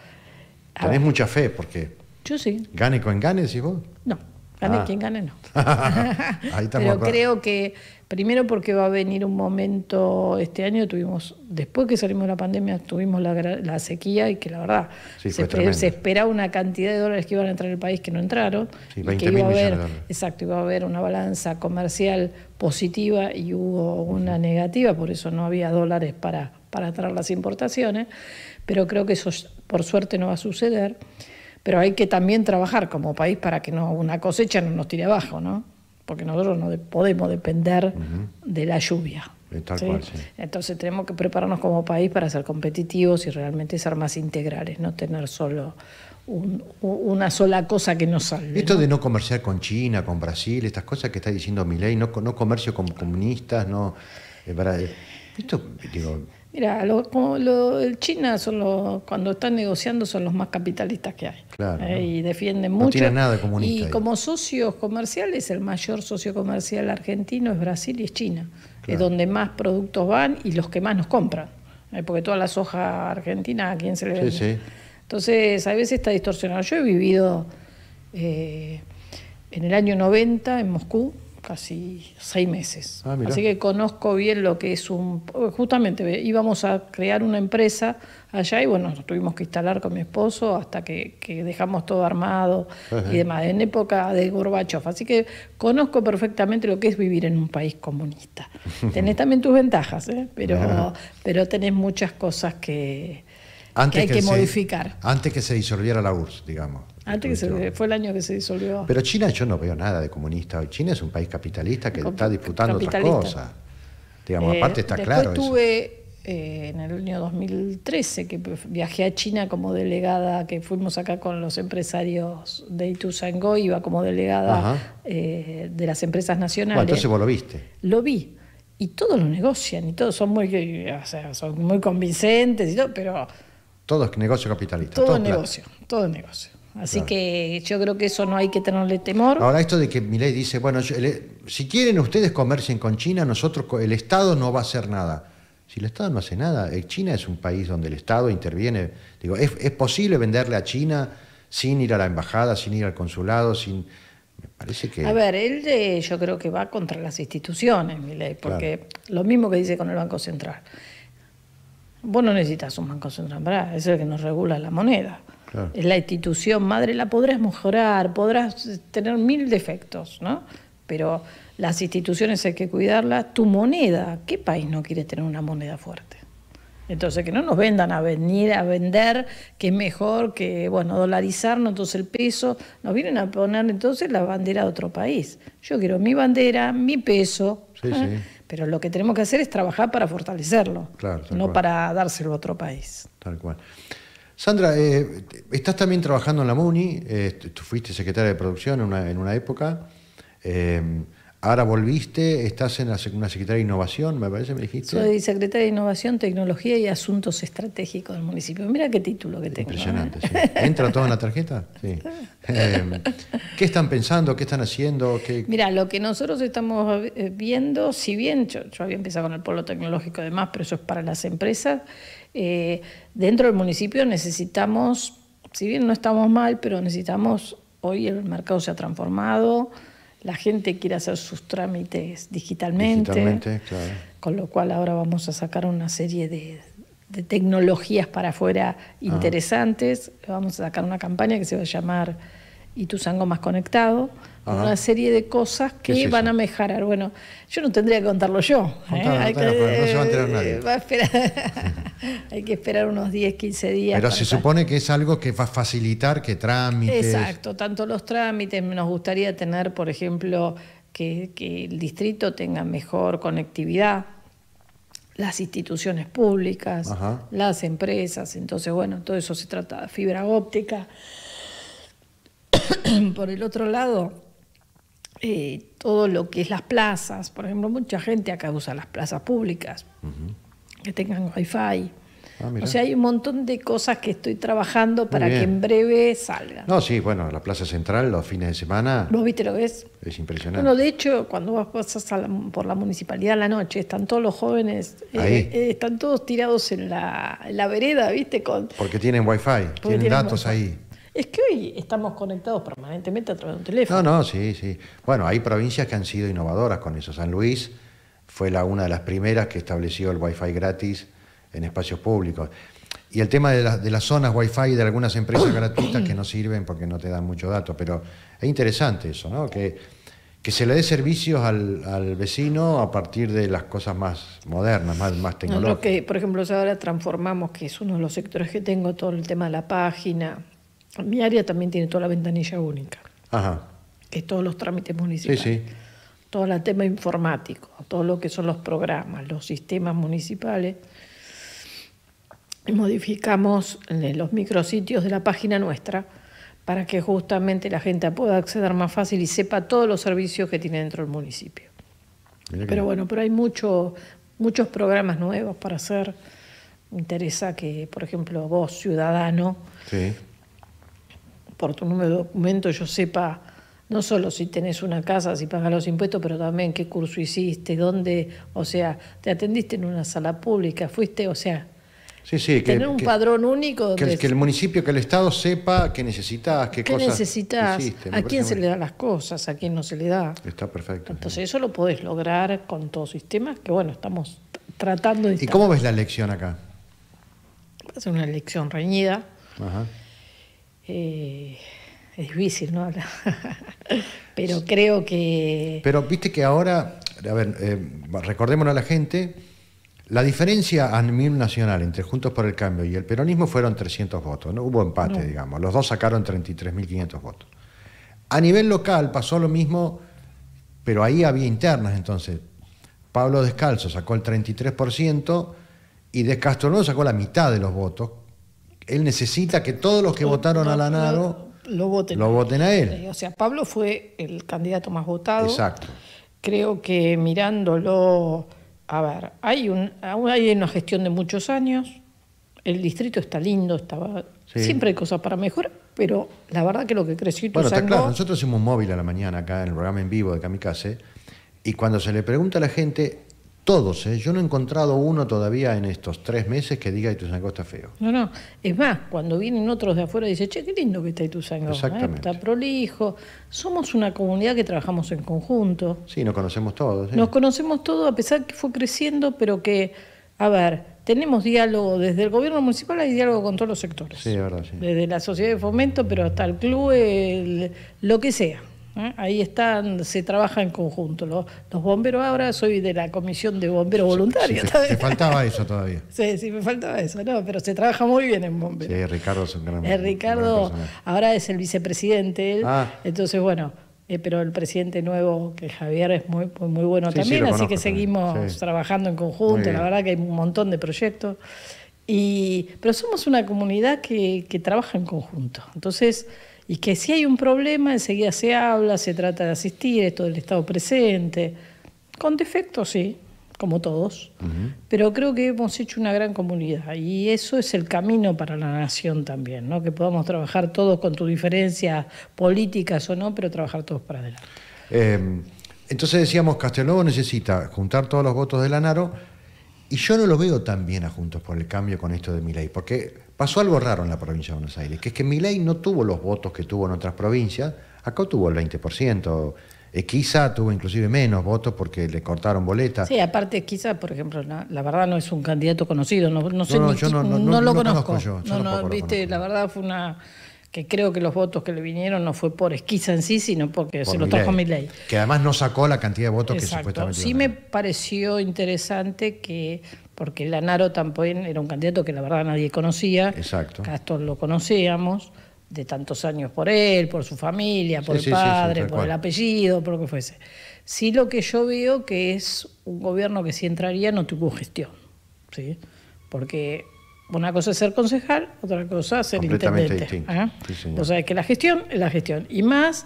Tenés mucha fe, porque... Yo sí. ¿Gane con gane, decís vos? No, gane quien gane, no. Ahí estamos. Pero creo que, primero porque va a venir un momento, este año tuvimos, después que salimos de la pandemia, tuvimos la sequía y que la verdad se esperaba una cantidad de dólares que iban a entrar en el país que no entraron. Sí, 20.000 millones de dólares. Exacto, iba a haber una balanza comercial positiva y hubo una negativa, por eso no había dólares para traer las importaciones, pero creo que eso por suerte no va a suceder. Pero hay que también trabajar como país para que una cosecha no nos tire abajo, ¿no? porque nosotros no podemos depender de la lluvia. Tal ¿sí? cual, sí. Entonces tenemos que prepararnos como país para ser competitivos y realmente ser más integrales, no tener solo una sola cosa que nos salve. Esto de no comerciar con China, con Brasil, estas cosas que está diciendo Milei, no comercio con comunistas, no... esto, digo... Mira, China cuando están negociando son los más capitalistas que hay. Claro, ¿no? Y defienden mucho. No tienen nada de comunista. Y como socios comerciales, el mayor socio comercial argentino es Brasil y es China. Claro. Es donde más productos van y los que más nos compran. Porque toda la soja argentina, ¿a quién se le vende? Sí, sí. Entonces, a veces está distorsionado. Yo he vivido en el año 90 en Moscú, casi 6 meses. Así que conozco bien lo que es justamente íbamos a crear una empresa allá y bueno, nos tuvimos que instalar con mi esposo hasta que dejamos todo armado y demás, en época de Gorbachov. Así que conozco perfectamente lo que es vivir en un país comunista. Tenés también tus ventajas, pero tenés muchas cosas que hay que modificar. Antes que se disolviera la URSS, digamos. Fue el año que se disolvió. Pero China yo no veo nada de comunista. China es un país capitalista que está disputando otras cosas. Digamos, aparte está claro eso. Estuve en el año 2013 que viajé a China como delegada, que fuimos acá con los empresarios de Ituzaingó, iba como delegada de las empresas nacionales. Bueno, entonces vos lo viste. Lo vi. Y todos lo negocian y todos son muy convincentes y todo, pero... Todo es negocio capitalista. Todo negocio. Así que yo creo que eso no hay que tenerle temor. Ahora esto de que Milei dice, bueno, si quieren ustedes comercien con China, el Estado no va a hacer nada. Si el Estado no hace nada, China es un país donde el Estado interviene. Digo, ¿es posible venderle a China sin ir a la embajada, sin ir al consulado, me parece que... A ver, él yo creo que va contra las instituciones, Milei, porque lo mismo que dice con el Banco Central. Vos no necesitas un Banco Central, ¿verdad? Es el que nos regula la moneda. Claro. Es la institución madre, la podrás mejorar, podrás tener 1000 defectos, ¿no? Pero las instituciones hay que cuidarlas. Tu moneda, ¿qué país no quiere tener una moneda fuerte? Entonces, que no nos vendan a venir a vender que es mejor que, dolarizarnos, entonces el peso, nos vienen a poner entonces la bandera de otro país. Yo quiero mi bandera, mi peso, sí. Pero lo que tenemos que hacer es trabajar para fortalecerlo, no para dárselo a otro país. Tal cual. Sandra, estás también trabajando en la MUNI, tú fuiste secretaria de producción en una época, ahora volviste, estás en una secretaria de innovación, me parece, me dijiste. Soy secretaria de Innovación, Tecnología y Asuntos Estratégicos del municipio. Mira qué título que tengo. Impresionante, sí. ¿Entra todo en la tarjeta? Sí. ¿Qué están pensando? ¿Qué están haciendo? Mira, lo que nosotros estamos viendo, si bien yo había empezado con el polo tecnológico y demás, pero eso es para las empresas, dentro del municipio necesitamos, si bien no estamos mal, pero necesitamos, hoy el mercado se ha transformado, la gente quiere hacer sus trámites digitalmente, claro. Con lo cual ahora vamos a sacar una serie de tecnologías para afuera interesantes. Vamos a sacar una campaña que se va a llamar Ituzaingó más conectado, una serie de cosas que van a mejorar. Bueno, yo no tendría que contarlo yo. No se va a enterar nadie. Hay que esperar unos 10, 15 días. Pero se supone que es algo que va a facilitar que trámites... Exacto, tanto los trámites, nos gustaría tener, por ejemplo, que el distrito tenga mejor conectividad, las instituciones públicas, las empresas, entonces todo eso se trata de fibra óptica. Por el otro lado, todo lo que es las plazas, por ejemplo, mucha gente acá usa las plazas públicas, que tengan wifi. O sea, hay un montón de cosas que estoy trabajando para que en breve salgan. No, sí, la Plaza Central los fines de semana... ¿Vos viste lo que es? Es impresionante. De hecho, cuando vos pasas por la municipalidad a la noche, están todos los jóvenes, están todos tirados en la vereda, ¿viste? Porque tienen wifi, tienen datos ahí. Es que hoy estamos conectados permanentemente a través de un teléfono. No, sí. Bueno, hay provincias que han sido innovadoras con eso. San Luis fue una de las primeras que estableció el wifi gratis en espacios públicos. Y el tema de las zonas wifi de algunas empresas gratuitas que no sirven porque no te dan mucho dato, pero es interesante eso, ¿no? Que se le dé servicios al vecino a partir de las cosas más modernas, más tecnológicas. Que, por ejemplo, ahora transformamos, que es uno de los sectores que tengo, todo el tema de la página. Mi área también tiene toda la ventanilla única, que es todos los trámites municipales. Sí. todo el tema informático, todo lo que son los programas, los sistemas municipales. Y modificamos los micrositios de la página nuestra para que justamente la gente pueda acceder más fácil y sepa todos los servicios que tiene dentro del municipio. Pero bueno, pero hay muchos programas nuevos para hacer. Me interesa que, por ejemplo, vos, ciudadano, Sí. por tu número de documento yo sepa no solo si tenés una casa, si pagas los impuestos, pero también qué curso hiciste, dónde, o sea, te atendiste en una sala pública, fuiste, o sea, Sí, tener un padrón único donde que el municipio, que el Estado sepa qué necesitas, qué cosas necesitas, hiciste. a quién se le da las cosas, a quién no se le da. Está perfecto. Entonces eso lo podés lograr con todos sistemas que, bueno, estamos tratando de ¿Y cómo ves la elección acá? Va a ser una elección reñida. Ajá. Es difícil, ¿no? Pero creo que... Pero viste que ahora, a ver, recordémonos a la gente, la diferencia a nivel nacional entre Juntos por el Cambio y el peronismo fueron 300 votos, no hubo empate, digamos, los dos sacaron 33.500 votos. A nivel local pasó lo mismo, pero ahí había internas, entonces Pablo Descalzo sacó el 33% y De Castro sacó la mitad de los votos. Él necesita que todos los que votaron a Lanaro lo voten a él. O sea, Pablo fue el candidato más votado. Exacto. Creo que mirándolo, a ver, hay una gestión de muchos años, el distrito está lindo, siempre hay cosas para mejorar, pero la verdad que lo que creció Bueno, está Ituzaingó... claro, nosotros hacemos un móvil a la mañana acá en el programa en vivo de Kamikaze, y cuando se le pregunta a la gente, todos, yo no he encontrado uno todavía en estos 3 meses que diga Ituzaingó está feo. No, es más, cuando vienen otros de afuera dicen, che, qué lindo que está Ituzaingó, Exactamente. está prolijo, somos una comunidad que trabajamos en conjunto. Sí, nos conocemos todos. Nos conocemos todos, a pesar que fue creciendo, pero que, a ver, tenemos diálogo, desde el gobierno municipal hay diálogo con todos los sectores. Sí, es verdad, sí. Desde la sociedad de fomento, pero hasta el club, lo que sea. Ahí están, se trabaja en conjunto. Los bomberos, ahora soy de la comisión de bomberos voluntarios. Sí, te faltaba eso todavía. Sí, me faltaba eso, no, pero se trabaja muy bien en bomberos. Sí, Ricardo es un gran Ricardo personaje. ahora es el vicepresidente, él. Ah. Entonces, bueno, pero el presidente nuevo, que Javier, es muy bueno Sí, también, lo así conozco que también. seguimos Sí. trabajando en Muy conjunto, bien. la verdad que hay un montón de proyectos. Pero somos una comunidad que trabaja en conjunto. Entonces, y que si hay un problema, enseguida se habla, se trata de asistir, esto del Estado presente, con defectos, sí, como todos, pero creo que hemos hecho una gran comunidad y eso es el camino para la nación también, ¿no? Que podamos trabajar todos con tus diferencias políticas o no, pero trabajar todos para adelante. Entonces decíamos, Castelnuovo necesita juntar todos los votos de Lanaro, y yo no lo veo tan bien a Juntos por el Cambio con esto de Milei, porque pasó algo raro en la provincia de Buenos Aires, que es que Milei no tuvo los votos que tuvo en otras provincias, acá tuvo el 20%, quizá tuvo inclusive menos votos porque le cortaron boletas. Sí, aparte quizá, por ejemplo, la verdad no es un candidato conocido, no sé, yo no lo lo conozco. conozco yo tampoco lo viste, conozco. la verdad fue que creo que los votos que le vinieron no fue por Esquiza en sí, sino porque Por se lo trajo Milei. Que además no sacó la cantidad de votos que Exacto. supuestamente Sí iba a me ganar. pareció interesante porque Lanaro también era un candidato que la verdad nadie conocía. Exacto. Castor lo conocíamos de tantos años por él, por su familia, por Sí, el sí, padre, tal por cual. el apellido, por lo que fuese. Sí, lo que yo veo que es un gobierno que si entraría no tuvo gestión, ¿sí? Porque una cosa es ser concejal, otra cosa es ser Completamente intendente. distinto. Sí, señor. O sea, que la gestión es la gestión. Y más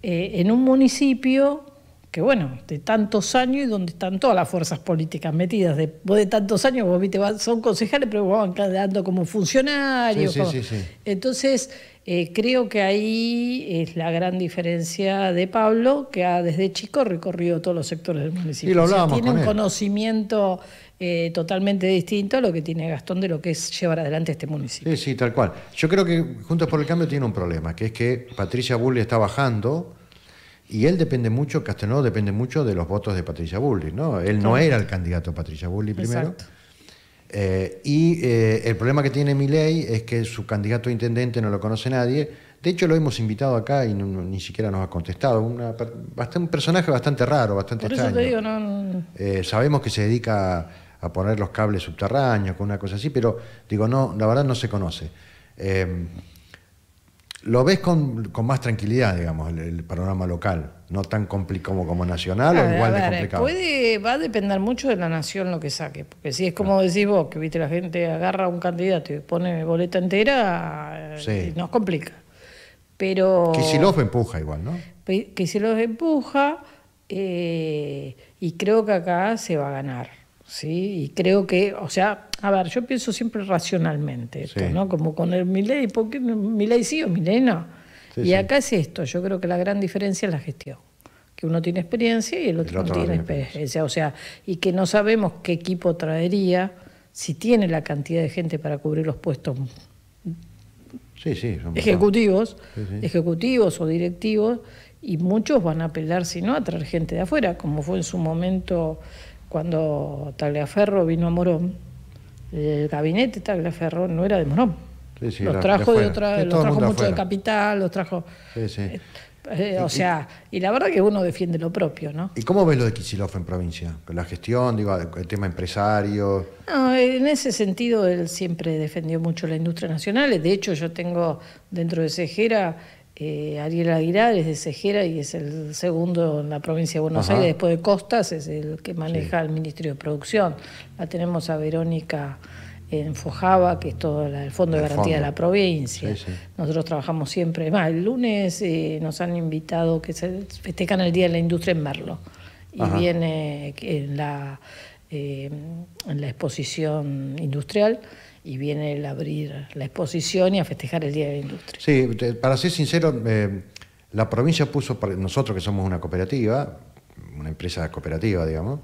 en un municipio que, bueno, de tantos años y donde están todas las fuerzas políticas metidas. Vos de tantos años, vos viste, son concejales, pero vos van quedando como funcionarios. Sí. Entonces, creo que ahí es la gran diferencia de Pablo, que ha desde chico recorrido todos los sectores del municipio. Y lo hablábamos tiene con un él. conocimiento totalmente distinto a lo que tiene Gastón de lo que es llevar adelante este municipio. Sí, tal cual. Yo creo que Juntos por el Cambio tiene un problema, que es que Patricia Bullrich está bajando y él depende mucho, Castelnuovo depende mucho de los votos de Patricia Bullrich, ¿no? Él no era el candidato Patricia Bullrich primero. Exacto. El problema que tiene Milei es que su candidato a intendente no lo conoce nadie. De hecho, lo hemos invitado acá y ni siquiera nos ha contestado. Un personaje bastante raro, bastante Por eso extraño. te digo, no. Sabemos que se dedica a poner los cables subterráneos, con una cosa así, pero digo, no, la verdad no se conoce. lo ves con más tranquilidad, digamos, el panorama local, no tan complicado como nacional o igual de complicado. Va a depender mucho de la nación lo que saque, porque si es como decís vos, que viste la gente agarra a un candidato y pone boleta entera, nos complica. Pero Kicillof empuja igual, ¿no? Kicillof empuja y creo que acá se va a ganar. Sí, y creo que, o sea, a ver, yo pienso siempre racionalmente esto, ¿no? Como con el Milei, ¿por qué Milei sí o Milei no? Y acá es esto, yo creo que la gran diferencia es la gestión, que uno tiene experiencia y el otro no tiene experiencia, o sea, y que no sabemos qué equipo traería, si tiene la cantidad de gente para cubrir los puestos ejecutivos o directivos, y muchos van a apelar, si no, a traer gente de afuera, como fue en su momento cuando Tagliaferro vino a Morón. El gabinete Tagliaferro no era de Morón. Los trajo los trajo mucho de Capital, los trajo. O sea, y la verdad que uno defiende lo propio, ¿no? ¿Y cómo ves lo de Kicillof en provincia? La gestión, digo, el tema empresario. No, en ese sentido él siempre defendió mucho la industria nacional. De hecho, yo tengo dentro de Cejera Ariel Aguilar, es de Cejera y es el segundo en la provincia de Buenos Aires, después de Costas, es el que maneja el Ministerio de Producción. La tenemos a Verónica en Fojava, que es todo el Fondo de Garantía de la provincia. Nosotros trabajamos siempre. El lunes nos han invitado que se festejan el Día de la Industria en Merlo. Y viene en la exposición industrial, y viene el abrir la exposición y a festejar el Día de la Industria. Sí, para ser sincero, la provincia puso, nosotros que somos una cooperativa, una empresa cooperativa, digamos,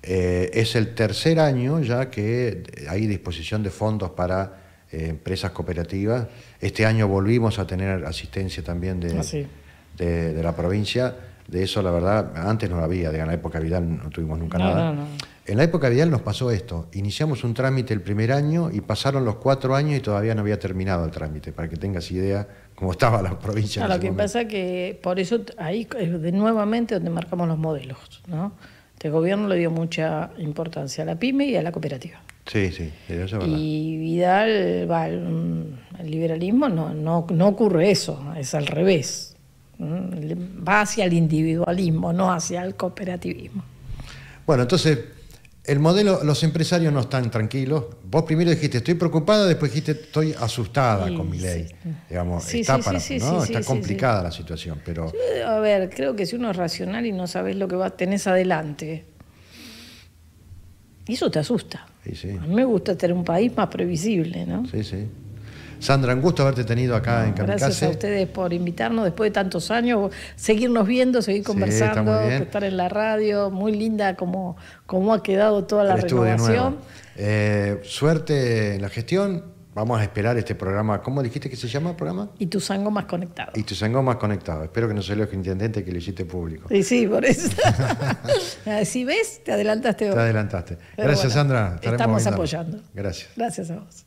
es el tercer año ya que hay disposición de fondos para empresas cooperativas. Este año volvimos a tener asistencia también de la provincia. De eso, la verdad, antes no había, en la época Vidal no tuvimos nunca nada. En la época Vidal nos pasó esto. Iniciamos un trámite el primer año y pasaron los 4 años y todavía no había terminado el trámite, para que tengas idea cómo estaba la provincia. Lo que pasa es que por eso ahí es nuevamente donde marcamos los modelos, ¿no? Este gobierno le dio mucha importancia a la pyme y a la cooperativa. Sí, eso es verdad. Y Vidal, el liberalismo no ocurre eso, es al revés. Va hacia el individualismo, no hacia el cooperativismo. Bueno, entonces, el modelo, los empresarios no están tranquilos. Vos primero dijiste, estoy preocupada, después dijiste, estoy asustada con mi ley. Digamos, está complicada la situación, pero... A ver, creo que si uno es racional y no sabes lo que tenés adelante, eso te asusta. A mí me gusta tener un país más previsible, ¿no? Sí. Sandra, un gusto haberte tenido acá en Kamikaze. Gracias a ustedes por invitarnos después de tantos años, seguirnos viendo, seguir conversando, estar en la radio, muy linda como ha quedado toda la renovación. Suerte en la gestión, vamos a esperar este programa, ¿cómo dijiste que se llama el programa? Ituzaingó más conectado. Ituzaingó más conectado, espero que no sea el intendente que lo hiciste público. Sí, por eso. Si ves, te adelantaste hoy. Te adelantaste. Gracias, Sandra. Estamos apoyando. Gracias. Gracias a vos.